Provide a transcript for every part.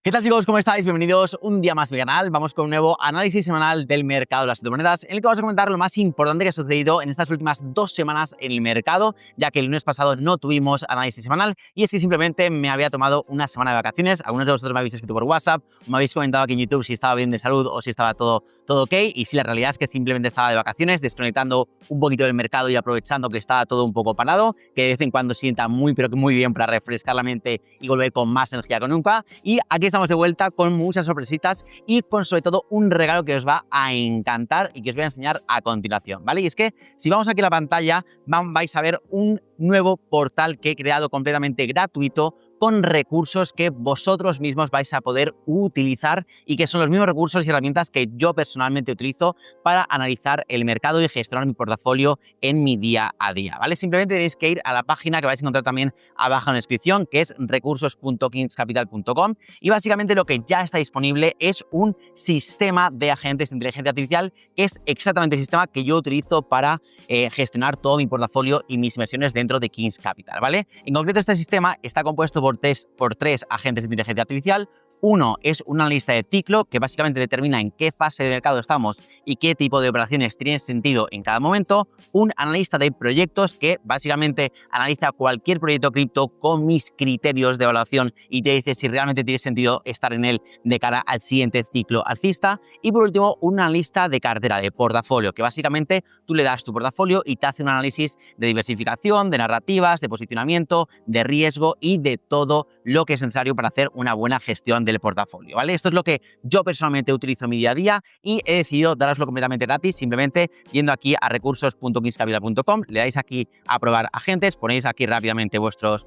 ¿Qué tal, chicos? ¿Cómo estáis? Bienvenidos un día más a mi canal. Vamos con un nuevo análisis semanal del mercado de las criptomonedas, en el que vamos a comentar lo más importante que ha sucedido en estas últimas 2 semanas en el mercado, ya que el lunes pasado no tuvimos análisis semanal y es que simplemente me había tomado una semana de vacaciones. Algunos de vosotros me habéis escrito por WhatsApp, me habéis comentado aquí en YouTube si estaba bien de salud o si estaba todo ok, y sí, la realidad es que simplemente estaba de vacaciones, desconectando un poquito del mercado y aprovechando que estaba todo un poco parado, que de vez en cuando sienta muy, pero que muy bien para refrescar la mente y volver con más energía que nunca. Y aquí estamos de vuelta con muchas sorpresitas y con sobre todo un regalo que os va a encantar y que os voy a enseñar a continuación, ¿vale? Y es que si vamos aquí a la pantalla vais a ver un nuevo portal que he creado completamente gratuito con recursos que vosotros mismos vais a poder utilizar y que son los mismos recursos y herramientas que yo personalmente utilizo para analizar el mercado y gestionar mi portafolio en mi día a día, ¿vale? Simplemente tenéis que ir a la página que vais a encontrar también abajo en la descripción, que es recursos.kingscapital.com, y básicamente lo que ya está disponible es un sistema de agentes de inteligencia artificial que es exactamente el sistema que yo utilizo para gestionar todo mi portafolio y mis inversiones dentro de Kings Capital, ¿vale? En concreto, este sistema está compuesto por tres agentes de inteligencia artificial. Uno es un analista de ciclo que básicamente determina en qué fase de mercado estamos y qué tipo de operaciones tienen sentido en cada momento. Un analista de proyectos que básicamente analiza cualquier proyecto cripto con mis criterios de evaluación y te dice si realmente tiene sentido estar en él de cara al siguiente ciclo alcista. Y por último, un analista de cartera, de portafolio, que básicamente tú le das tu portafolio y te hace un análisis de diversificación, de narrativas, de posicionamiento, de riesgo y de todo lo que es necesario para hacer una buena gestión del portafolio, ¿vale? Esto es lo que yo personalmente utilizo en mi día a día y he decidido daroslo completamente gratis, simplemente yendo aquí a recursos.kingscapital.com, le dais aquí a probar agentes, ponéis aquí rápidamente vuestros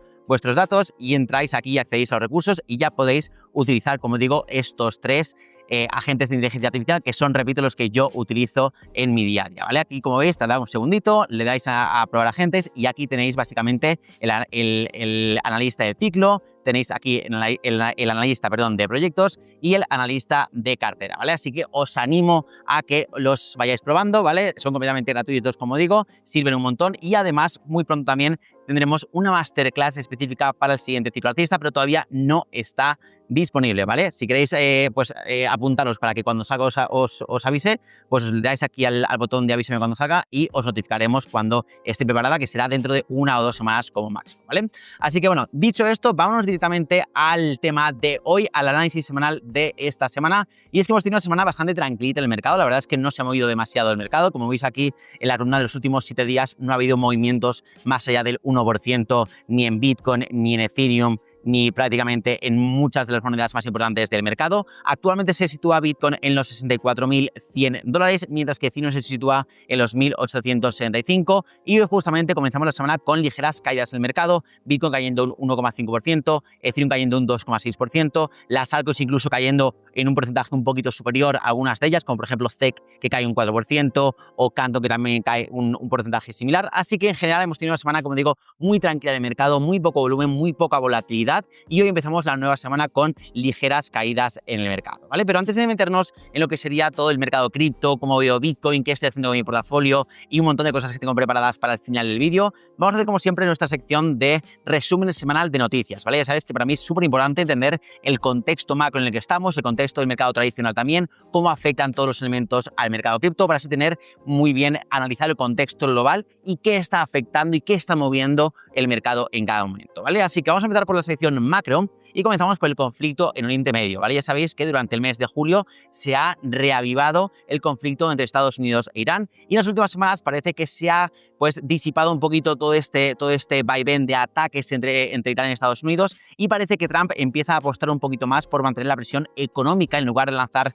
datos y entráis aquí y accedéis a los recursos y ya podéis utilizar, como digo, estos tres agentes de inteligencia artificial que son, repito, los que yo utilizo en mi día a día, ¿vale? Aquí, como veis, tardad un segundito, le dais a probar agentes y aquí tenéis básicamente el analista de ciclo, tenéis aquí el analista, perdón, de proyectos y el analista de cartera, ¿vale? Así que os animo a que los vayáis probando, ¿vale? Son completamente gratuitos, como digo, sirven un montón y además muy pronto también tendremos una masterclass específica para el siguiente ciclo alcista, pero todavía no está disponible, ¿vale? Si queréis apuntaros para que cuando salga os avise, pues le dais aquí al botón de avísame cuando salga y os notificaremos cuando esté preparada, que será dentro de 1 o 2 semanas como máximo, ¿vale? Así que bueno, dicho esto, vámonos directamente al tema de hoy, al análisis semanal de esta semana. Y es que hemos tenido una semana bastante tranquilita en el mercado, la verdad es que no se ha movido demasiado el mercado, como veis aquí en la columna de los últimos 7 días no ha habido movimientos más allá del 1%, ni en Bitcoin, ni en Ethereum, ni prácticamente en muchas de las monedas más importantes del mercado. Actualmente se sitúa Bitcoin en los $64.100, mientras que Ethereum se sitúa en los 1.865. Y hoy justamente comenzamos la semana con ligeras caídas en el mercado, Bitcoin cayendo un 1,5%, Ethereum cayendo un 2,6%, las altcoins incluso cayendo en un porcentaje un poquito superior a algunas de ellas, como por ejemplo ZEC, que cae un 4%, o Canto, que también cae un porcentaje similar. Así que en general hemos tenido una semana, como digo, muy tranquila de mercado, muy poco volumen, muy poca volatilidad, y hoy empezamos la nueva semana con ligeras caídas en el mercado, ¿vale? Pero antes de meternos en lo que sería todo el mercado cripto, cómo veo Bitcoin, qué estoy haciendo con mi portafolio y un montón de cosas que tengo preparadas para el final del vídeo, vamos a hacer como siempre nuestra sección de resumen semanal de noticias, ¿vale? Ya sabéis que para mí es súper importante entender el contexto macro en el que estamos, el contexto del mercado tradicional también, cómo afectan todos los elementos al mercado cripto, para así tener muy bien analizado el contexto global y qué está afectando y qué está moviendo el mercado en cada momento, ¿vale? Así que vamos a empezar por la sección macro y comenzamos por el conflicto en Oriente Medio, ¿vale? Ya sabéis que durante el mes de julio se ha reavivado el conflicto entre Estados Unidos e Irán y en las últimas semanas parece que se ha disipado un poquito todo este vaivén de ataques entre Irán y Estados Unidos, y parece que Trump empieza a apostar un poquito más por mantener la presión económica en lugar de lanzar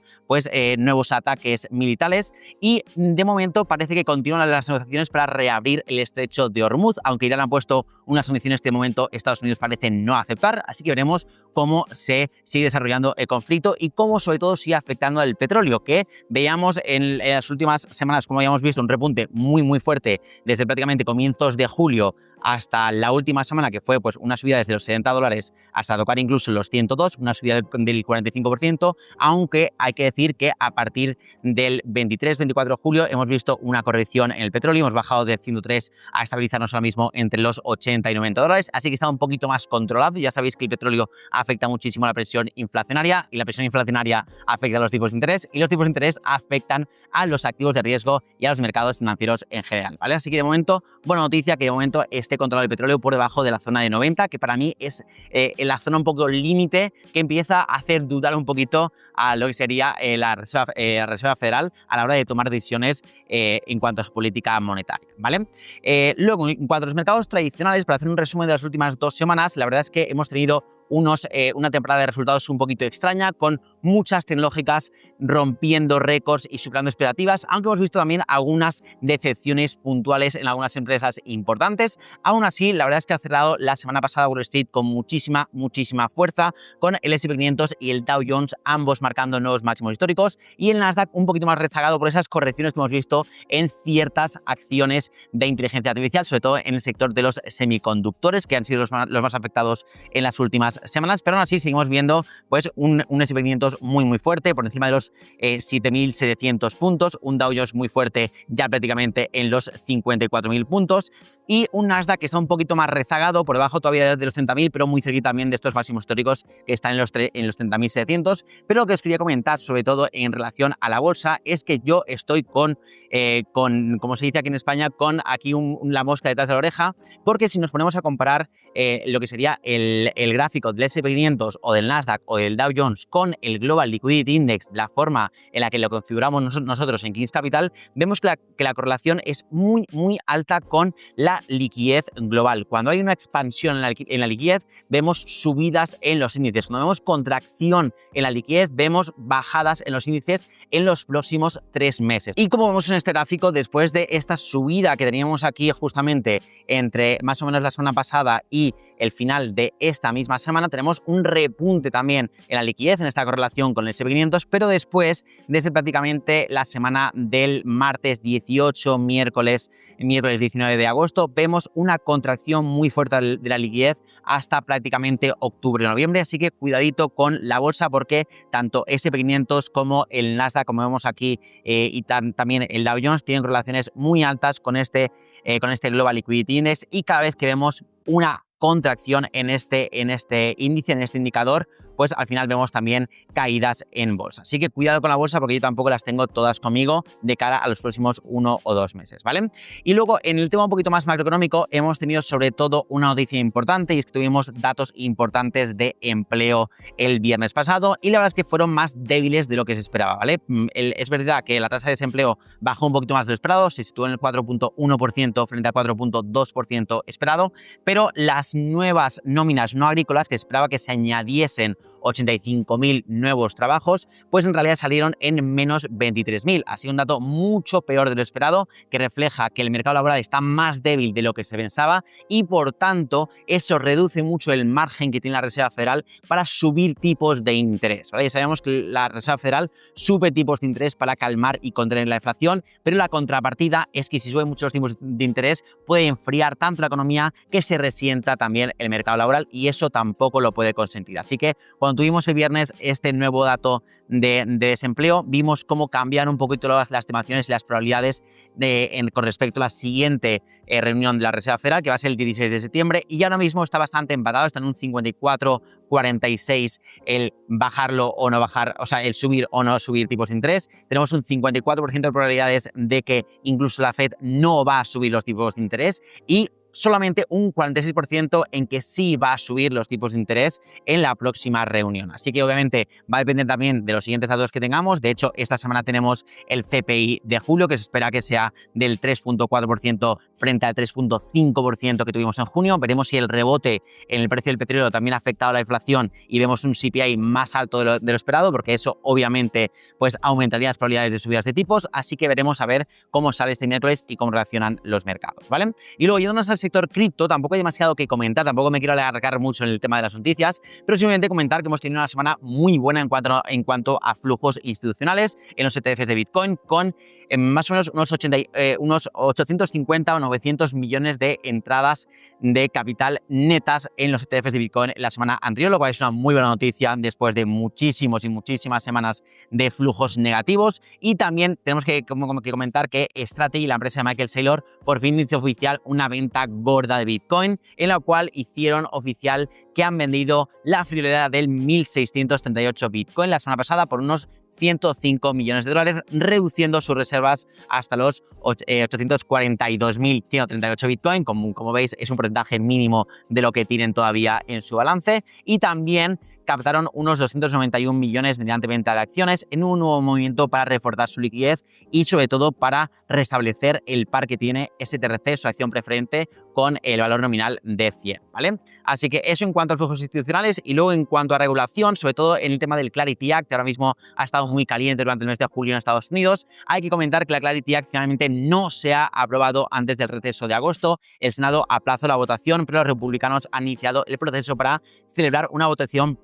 nuevos ataques militares, y de momento parece que continúan las negociaciones para reabrir el estrecho de Hormuz, aunque Irán ha puesto unas condiciones que de momento Estados Unidos parece no aceptar, así que veremos cómo se sigue desarrollando el conflicto y cómo sobre todo sigue afectando al petróleo, que veíamos en las últimas semanas, como habíamos visto, un repunte muy fuerte desde prácticamente comienzos de julio hasta la última semana, que fue pues una subida desde los $70 hasta tocar incluso los 102, una subida del 45%, aunque hay que decir que a partir del 23-24 de julio hemos visto una corrección en el petróleo, hemos bajado de 103 a estabilizarnos ahora mismo entre los $80 y $90, así que está un poquito más controlado. Ya sabéis que el petróleo afecta muchísimo a la presión inflacionaria y la presión inflacionaria afecta a los tipos de interés y los tipos de interés afectan a los activos de riesgo y a los mercados financieros en general, ¿vale? Así que de momento, buena noticia que de momento esté controlado el petróleo por debajo de la zona de 90, que para mí es la zona un poco límite que empieza a hacer dudar un poquito a lo que sería la Reserva Federal a la hora de tomar decisiones en cuanto a su política monetaria, ¿vale? Luego, en cuanto a los mercados tradicionales, para hacer un resumen de las últimas 2 semanas, la verdad es que hemos tenido una temporada de resultados un poquito extraña, con muchas tecnológicas rompiendo récords y superando expectativas, aunque hemos visto también algunas decepciones puntuales en algunas empresas importantes. Aún así, la verdad es que ha cerrado la semana pasada Wall Street con muchísima fuerza, con el S&P 500 y el Dow Jones ambos marcando nuevos máximos históricos, y el Nasdaq un poquito más rezagado por esas correcciones que hemos visto en ciertas acciones de inteligencia artificial, sobre todo en el sector de los semiconductores, que han sido los más afectados en las últimas semanas, pero aún así seguimos viendo pues un S&P 500 muy fuerte, por encima de los 7.700 puntos, un Dow Jones muy fuerte ya prácticamente en los 54.000 puntos, y un Nasdaq que está un poquito más rezagado, por debajo todavía de los 30.000, pero muy cerquita también de estos máximos históricos que están en los 30.700. Pero lo que os quería comentar, sobre todo en relación a la bolsa, es que yo estoy con como se dice aquí en España, con aquí la mosca detrás de la oreja, porque si nos ponemos a comparar lo que sería el gráfico del S&P 500 o del Nasdaq o del Dow Jones con el Global Liquidity Index, la forma en la que lo configuramos nosotros en Kings Capital, vemos que la correlación es muy alta con la liquidez global. Cuando hay una expansión en la liquidez, vemos subidas en los índices. Cuando vemos contracción en la liquidez, vemos bajadas en los índices en los próximos 3 meses. Y como vemos en este gráfico, después de esta subida que teníamos aquí justamente entre más o menos la semana pasada y el final de esta misma semana, tenemos un repunte también en la liquidez, en esta correlación con el S&P 500, pero después, desde prácticamente la semana del martes 18, miércoles 19 de agosto, vemos una contracción muy fuerte de la liquidez hasta prácticamente octubre-noviembre, así que cuidadito con la bolsa, porque tanto S&P 500 como el Nasdaq, como vemos aquí, y también el Dow Jones, tienen correlaciones muy altas con este Global Liquidity Index, y cada vez que vemos una contracción en este índice, en este indicador, pues al final vemos también caídas en bolsa. Así que cuidado con la bolsa, porque yo tampoco las tengo todas conmigo de cara a los próximos 1 o 2 meses, ¿vale? Y luego, en el tema un poquito más macroeconómico, hemos tenido sobre todo una noticia importante, y es que tuvimos datos importantes de empleo el viernes pasado, y la verdad es que fueron más débiles de lo que se esperaba, ¿vale? Es verdad que la tasa de desempleo bajó un poquito más de lo esperado, se situó en el 4.1% frente al 4.2% esperado, pero las nuevas nóminas no agrícolas, que esperaba que se añadiesen 85.000 nuevos trabajos, pues en realidad salieron en menos 23.000. Ha sido un dato mucho peor de lo esperado, que refleja que el mercado laboral está más débil de lo que se pensaba, y por tanto eso reduce mucho el margen que tiene la Reserva Federal para subir tipos de interés, ¿vale? Ya sabemos que la Reserva Federal sube tipos de interés para calmar y contener la inflación, pero la contrapartida es que si sube mucho los tipos de interés puede enfriar tanto la economía que se resienta también el mercado laboral, y eso tampoco lo puede consentir. Así que cuando tuvimos el viernes este nuevo dato de desempleo, vimos cómo cambian un poquito las estimaciones y las probabilidades con respecto a la siguiente reunión de la Reserva Federal, que va a ser el 16 de septiembre, y ahora mismo está bastante empatado, está en un 54-46 el bajarlo o no bajar, o sea, el subir o no subir tipos de interés. Tenemos un 54% de probabilidades de que incluso la Fed no va a subir los tipos de interés, y solamente un 46% en que sí va a subir los tipos de interés en la próxima reunión. Así que obviamente va a depender también de los siguientes datos que tengamos. De hecho, esta semana tenemos el CPI de julio, que se espera que sea del 3.4% frente al 3.5% que tuvimos en junio. Veremos si el rebote en el precio del petróleo también ha afectado a la inflación y vemos un CPI más alto de lo esperado, porque eso obviamente pues aumentaría las probabilidades de subidas de tipos. Así que veremos a ver cómo sale este miércoles y cómo reaccionan los mercados, ¿vale? Y luego, yéndonos al sector cripto tampoco hay demasiado que comentar, tampoco me quiero alargar mucho en el tema de las noticias, pero simplemente comentar que hemos tenido una semana muy buena en cuanto a flujos institucionales en los ETFs de Bitcoin, con más o menos unos 850 o 900 millones de entradas de capital netas en los ETFs de Bitcoin la semana anterior, lo cual es una muy buena noticia después de muchísimas semanas de flujos negativos. Y también tenemos que comentar que Strategy, la empresa de Michael Saylor, por fin hizo oficial una venta gorda de Bitcoin, en la cual hicieron oficial que han vendido la friolera del 1638 Bitcoin la semana pasada por unos 105 millones de dólares, reduciendo sus reservas hasta los 842.138 Bitcoin. Como veis, es un porcentaje mínimo de lo que tienen todavía en su balance. Y también captaron unos 291 millones mediante venta de acciones en un nuevo movimiento para reforzar su liquidez y sobre todo para restablecer el par que tiene STRC, su acción preferente, con el valor nominal de 100, ¿vale? Así que eso en cuanto a flujos institucionales. Y luego en cuanto a regulación, sobre todo en el tema del Clarity Act, que ahora mismo ha estado muy caliente durante el mes de julio en Estados Unidos, hay que comentar que la Clarity Act finalmente no se ha aprobado antes del receso de agosto. El Senado aplazó la votación, pero los republicanos han iniciado el proceso para celebrar una votación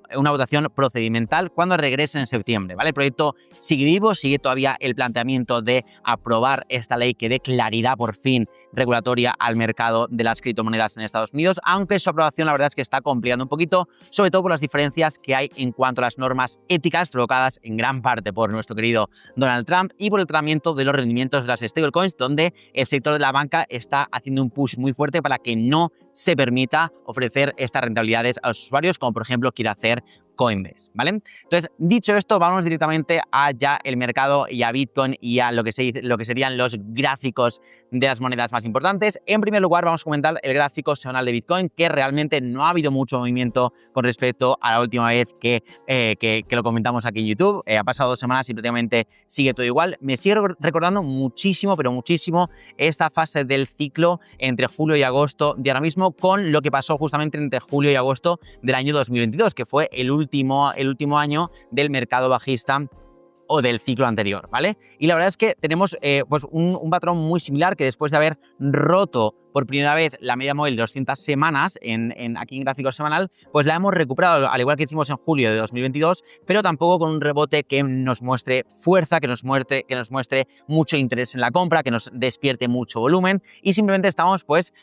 procedimental cuando regrese en septiembre, ¿vale? El proyecto sigue vivo, sigue todavía el planteamiento de aprobar esta ley que dé claridad por fin regulatoria al mercado de las criptomonedas en Estados Unidos, aunque su aprobación la verdad es que está complicando un poquito, sobre todo por las diferencias que hay en cuanto a las normas éticas provocadas en gran parte por nuestro querido Donald Trump y por el tratamiento de los rendimientos de las stablecoins, donde el sector de la banca está haciendo un push muy fuerte para que no se permita ofrecer estas rentabilidades a los usuarios, como por ejemplo quiere hacer Coinbase, ¿vale? Entonces, dicho esto, vamos directamente a ya el mercado y a Bitcoin y a lo que serían los gráficos de las monedas más importantes. En primer lugar, vamos a comentar el gráfico semanal de Bitcoin, que realmente no ha habido mucho movimiento con respecto a la última vez que lo comentamos aquí en YouTube. Ha pasado 2 semanas y prácticamente sigue todo igual. Me sigue recordando muchísimo, pero muchísimo, esta fase del ciclo entre julio y agosto de ahora mismo, con lo que pasó justamente entre julio y agosto del año 2022, que fue el último año del mercado bajista o del ciclo anterior, ¿vale? Y la verdad es que tenemos pues un patrón muy similar, que después de haber roto por primera vez la media móvil de 200 semanas aquí en gráfico semanal, pues la hemos recuperado, al igual que hicimos en julio de 2022, pero tampoco con un rebote que nos muestre fuerza, que nos muestre mucho interés en la compra, que nos despierte mucho volumen, y simplemente estamos pues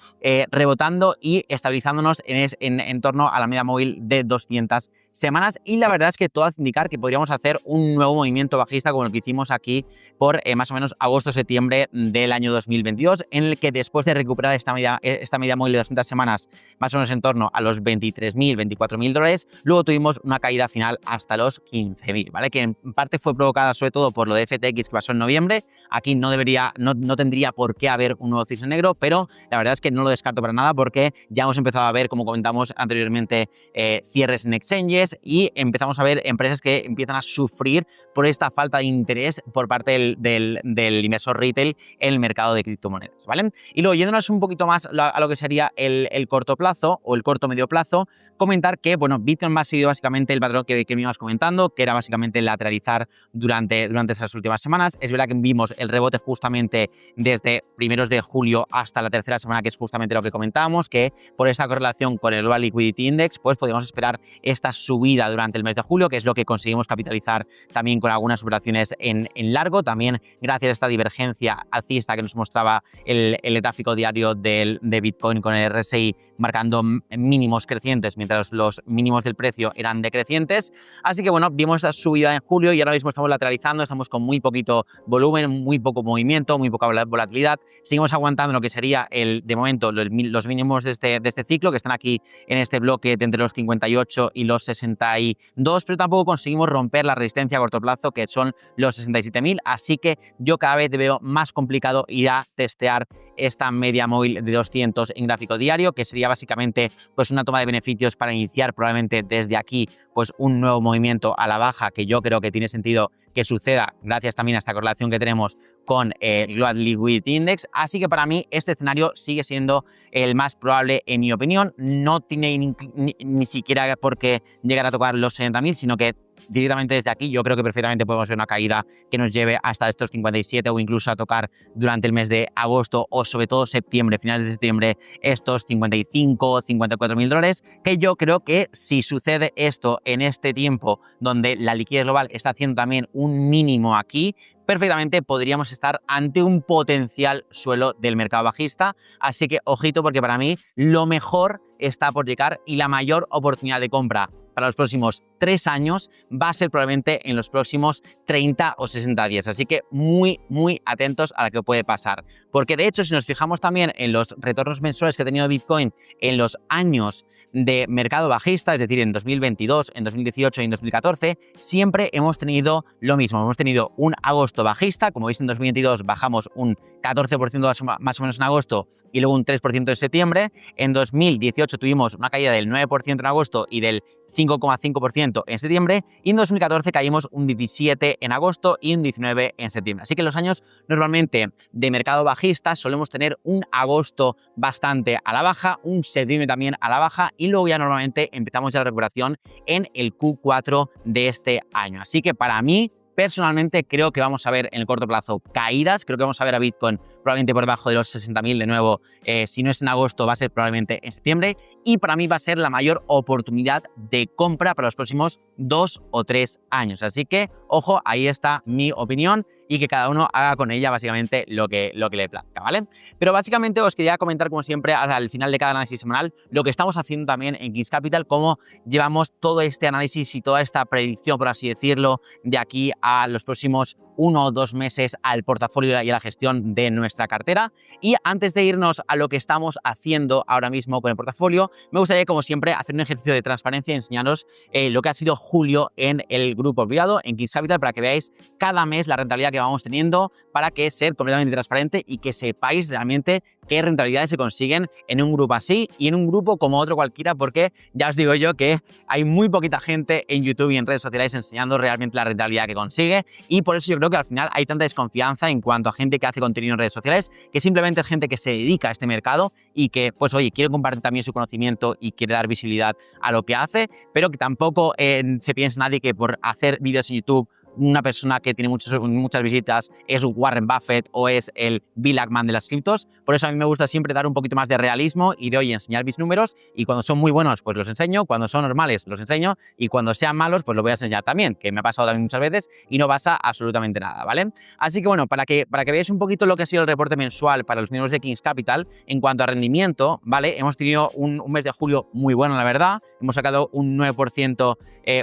rebotando y estabilizándonos en torno a la media móvil de 200 semanas. Y la verdad es que todo hace indicar que podríamos hacer un nuevo movimiento bajista como el que hicimos aquí por más o menos agosto-septiembre del año 2022, en el que después de recuperar esta media móvil de 200 semanas más o menos en torno a los 23.000, 24.000 dólares, luego tuvimos una caída final hasta los 15.000, ¿vale? Que en parte fue provocada sobre todo por lo de FTX que pasó en noviembre. Aquí no tendría por qué haber un nuevo cisne negro, pero la verdad es que no lo descarto para nada, porque ya hemos empezado a ver, como comentamos anteriormente, cierres en exchanges, y empezamos a ver empresas que empiezan a sufrir por esta falta de interés por parte del inversor retail en el mercado de criptomonedas, ¿vale? Y luego, yéndonos un poquito más a lo que sería el corto plazo o el corto medio plazo, comentar que, bueno, Bitcoin ha seguido básicamente el patrón que me ibas comentando, que era básicamente lateralizar durante esas últimas semanas. Es verdad que vimos el rebote justamente desde primeros de julio hasta la tercera semana, que es justamente lo que comentábamos, que por esta correlación con el Global Liquidity Index, pues podríamos esperar esta subida durante el mes de julio, que es lo que conseguimos capitalizar también con algunas operaciones en largo, también gracias a esta divergencia alcista que nos mostraba el gráfico diario de Bitcoin, con el RSI marcando mínimos crecientes mientras los mínimos del precio eran decrecientes. Así que bueno, vimos esta subida en julio y ahora mismo estamos lateralizando, estamos con muy poquito volumen, muy poco movimiento, muy poca volatilidad. Seguimos aguantando lo que sería de momento los mínimos de este ciclo, que están aquí en este bloque de entre los 58 y los 62, pero tampoco conseguimos romper la resistencia a corto plazo, que son los 67.000, así que yo cada vez veo más complicado ir a testear esta media móvil de 200 en gráfico diario, que sería básicamente pues una toma de beneficios para iniciar probablemente desde aquí pues un nuevo movimiento a la baja, que yo creo que tiene sentido que suceda gracias también a esta correlación que tenemos con el Global Liquidity Index, así que para mí este escenario sigue siendo el más probable en mi opinión. No tiene ni siquiera por qué llegar a tocar los 70.000, sino que directamente desde aquí yo creo que perfectamente podemos ver una caída que nos lleve hasta estos 57 o incluso a tocar durante el mes de agosto o sobre todo septiembre, finales de septiembre, estos 55 o 54.000 dólares, que yo creo que si sucede esto en este tiempo donde la liquidez global está haciendo también un mínimo aquí, perfectamente podríamos estar ante un potencial suelo del mercado bajista, así que ojito porque para mí lo mejor está por llegar y la mayor oportunidad de compra para los próximos 3 años va a ser probablemente en los próximos 30 o 60 días. Así que muy atentos a lo que puede pasar. Porque de hecho, si nos fijamos también en los retornos mensuales que ha tenido Bitcoin en los años de mercado bajista, es decir, en 2022, en 2018 y en 2014, siempre hemos tenido lo mismo. Hemos tenido un agosto bajista, como veis en 2022 bajamos un 14% más o menos en agosto y luego un 3% en septiembre. En 2018 tuvimos una caída del 9% en agosto y del 5,5% en septiembre, y en 2014 caímos un 17% en agosto y un 19% en septiembre. Así que en los años normalmente de mercado bajista solemos tener un agosto bastante a la baja, un septiembre también a la baja y luego ya normalmente empezamos ya la recuperación en el Q4 de este año. Así que para mí, personalmente, creo que vamos a ver en el corto plazo caídas, creo que vamos a ver a Bitcoin probablemente por debajo de los 60.000 de nuevo, si no es en agosto va a ser probablemente en septiembre, y para mí va a ser la mayor oportunidad de compra para los próximos 2 o 3 años. Así que, ojo, ahí está mi opinión y que cada uno haga con ella básicamente lo que le plazca, ¿vale? Pero básicamente os quería comentar, como siempre, al final de cada análisis semanal, lo que estamos haciendo también en Kings Capital, cómo llevamos todo este análisis y toda esta predicción, por así decirlo, de aquí a los próximos 1 o 2 meses al portafolio y a la gestión de nuestra cartera. Y antes de irnos a lo que estamos haciendo ahora mismo con el portafolio, me gustaría, como siempre, hacer un ejercicio de transparencia y enseñaros lo que ha sido julio en el grupo privado, en Kings Capital, para que veáis cada mes la rentabilidad que vamos teniendo, para que sea completamente transparente y que sepáis realmente qué rentabilidades se consiguen en un grupo así y en un grupo como otro cualquiera, porque ya os digo yo que hay muy poquita gente en YouTube y en redes sociales enseñando realmente la rentabilidad que consigue, y por eso yo creo que al final hay tanta desconfianza en cuanto a gente que hace contenido en redes sociales, que simplemente es gente que se dedica a este mercado y que, pues oye, quiere compartir también su conocimiento y quiere dar visibilidad a lo que hace, pero que tampoco se piensa nadie que por hacer vídeos en YouTube una persona que tiene muchas visitas es Warren Buffett o es el Bill Ackman de las criptos. Por eso a mí me gusta siempre dar un poquito más de realismo y de, oye, enseñar mis números, y cuando son muy buenos pues los enseño, cuando son normales los enseño, y cuando sean malos pues los voy a enseñar también, que me ha pasado también muchas veces y no pasa absolutamente nada, ¿vale? Así que bueno, para que veáis un poquito lo que ha sido el reporte mensual para los miembros de Kings Capital en cuanto a rendimiento, ¿vale? Hemos tenido un mes de julio muy bueno, la verdad. Hemos sacado un 9%,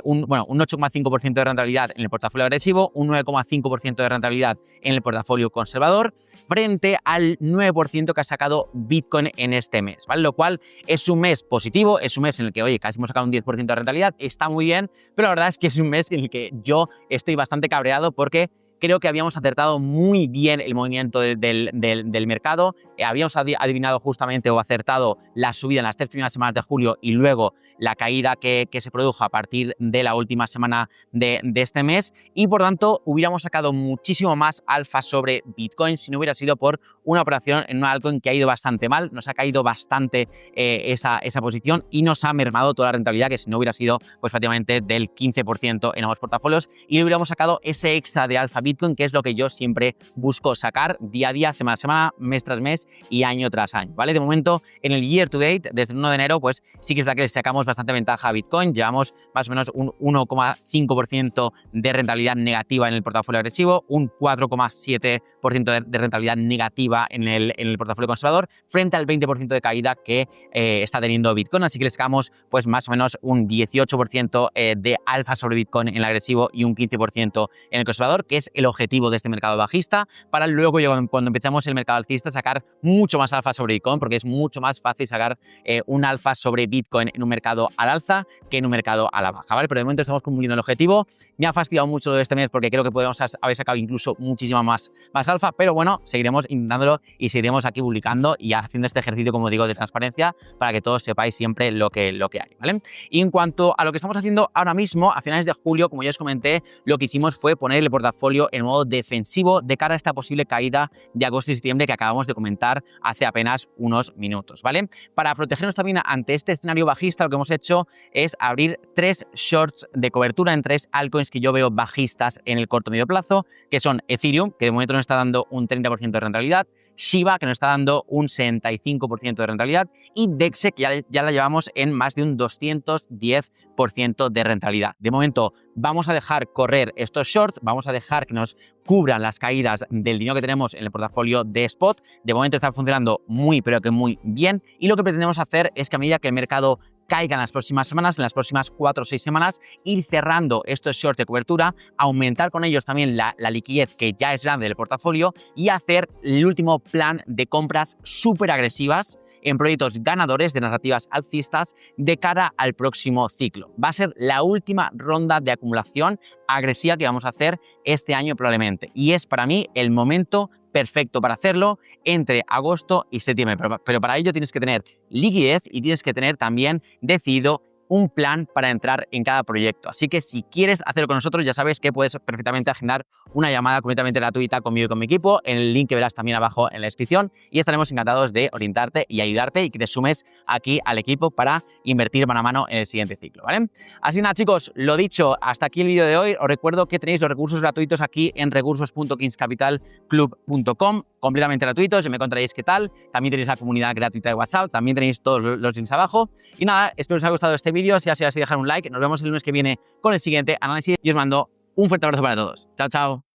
un 8,5% de rentabilidad en el portafolio agresivo, un 9,5% de rentabilidad en el portafolio conservador, frente al 9% que ha sacado Bitcoin en este mes, ¿vale? Lo cual es un mes positivo, es un mes en el que, oye, casi hemos sacado un 10% de rentabilidad, está muy bien, pero la verdad es que es un mes en el que yo estoy bastante cabreado porque creo que habíamos acertado muy bien el movimiento del mercado. Habíamos adivinado justamente o acertado la subida en las 3 primeras semanas de julio y luego la caída que se produjo a partir de la última semana de este mes, y por tanto hubiéramos sacado muchísimo más alfa sobre Bitcoin si no hubiera sido por una operación en una altcoin que ha ido bastante mal. Nos ha caído bastante esa posición y nos ha mermado toda la rentabilidad, que si no hubiera sido pues prácticamente del 15% en ambos portafolios, y le hubiéramos sacado ese extra de alfa Bitcoin, que es lo que yo siempre busco sacar día a día, semana a semana, mes tras mes y año tras año, ¿vale? De momento, en el year to date, desde el 1 de enero, pues sí que es verdad que le sacamos bastante ventaja a Bitcoin. Llevamos más o menos un 1,5% de rentabilidad negativa en el portafolio agresivo, un 4,7% de rentabilidad negativa en el portafolio conservador, frente al 20% de caída que está teniendo Bitcoin. Así que le sacamos pues más o menos un 18% de alfa sobre Bitcoin en el agresivo y un 15% en el conservador, que es el objetivo de este mercado bajista, para luego, cuando empezamos el mercado alcista, sacar mucho más alfa sobre Bitcoin, porque es mucho más fácil sacar un alfa sobre Bitcoin en un mercado mercado al alza que en un mercado a la baja, ¿vale? Pero de momento estamos cumpliendo el objetivo. Me ha fastidiado mucho este mes porque creo que podemos haber sacado incluso muchísima más alfa, pero bueno, seguiremos intentándolo y seguiremos aquí publicando y haciendo este ejercicio, como digo, de transparencia para que todos sepáis siempre lo que hay, ¿vale? Y en cuanto a lo que estamos haciendo ahora mismo, a finales de julio, como ya os comenté, lo que hicimos fue poner el portafolio en modo defensivo de cara a esta posible caída de agosto y septiembre que acabamos de comentar hace apenas unos minutos, ¿vale? Para protegernos también ante este escenario bajista, lo que hemos hecho es abrir 3 shorts de cobertura en 3 altcoins que yo veo bajistas en el corto medio plazo, que son Ethereum, que de momento nos está dando un 30% de rentabilidad, Shiba, que nos está dando un 65% de rentabilidad, y DEXE, que ya la llevamos en más de un 210% de rentabilidad. De momento vamos a dejar correr estos shorts, vamos a dejar que nos cubran las caídas del dinero que tenemos en el portafolio de Spot. De momento está funcionando muy, pero que muy bien, y lo que pretendemos hacer es que a medida que el mercado caiga en las próximas semanas, en las próximas 4 o 6 semanas, ir cerrando estos shorts de cobertura, aumentar con ellos también la liquidez que ya es grande del portafolio y hacer el último plan de compras súper agresivas en proyectos ganadores de narrativas alcistas de cara al próximo ciclo. Va a ser la última ronda de acumulación agresiva que vamos a hacer este año probablemente, y es para mí el momento perfecto para hacerlo entre agosto y septiembre, pero para ello tienes que tener liquidez y tienes que tener también decidido un plan para entrar en cada proyecto. Así que si quieres hacerlo con nosotros, ya sabes que puedes perfectamente agendar una llamada completamente gratuita conmigo y con mi equipo, en el link que verás también abajo en la descripción, y estaremos encantados de orientarte y ayudarte y que te sumes aquí al equipo para invertir mano a mano en el siguiente ciclo, ¿vale? Así nada, chicos, lo dicho, hasta aquí el vídeo de hoy. Os recuerdo que tenéis los recursos gratuitos aquí en recursos.kingscapitalclub.com, completamente gratuitos, y me contaréis qué tal. También tenéis la comunidad gratuita de WhatsApp, también tenéis todos los links abajo. Y nada, espero que os haya gustado este vídeo. Si ha sido así, dejar un like. Nos vemos el lunes que viene con el siguiente análisis y os mando un fuerte abrazo para todos. Chao, chao.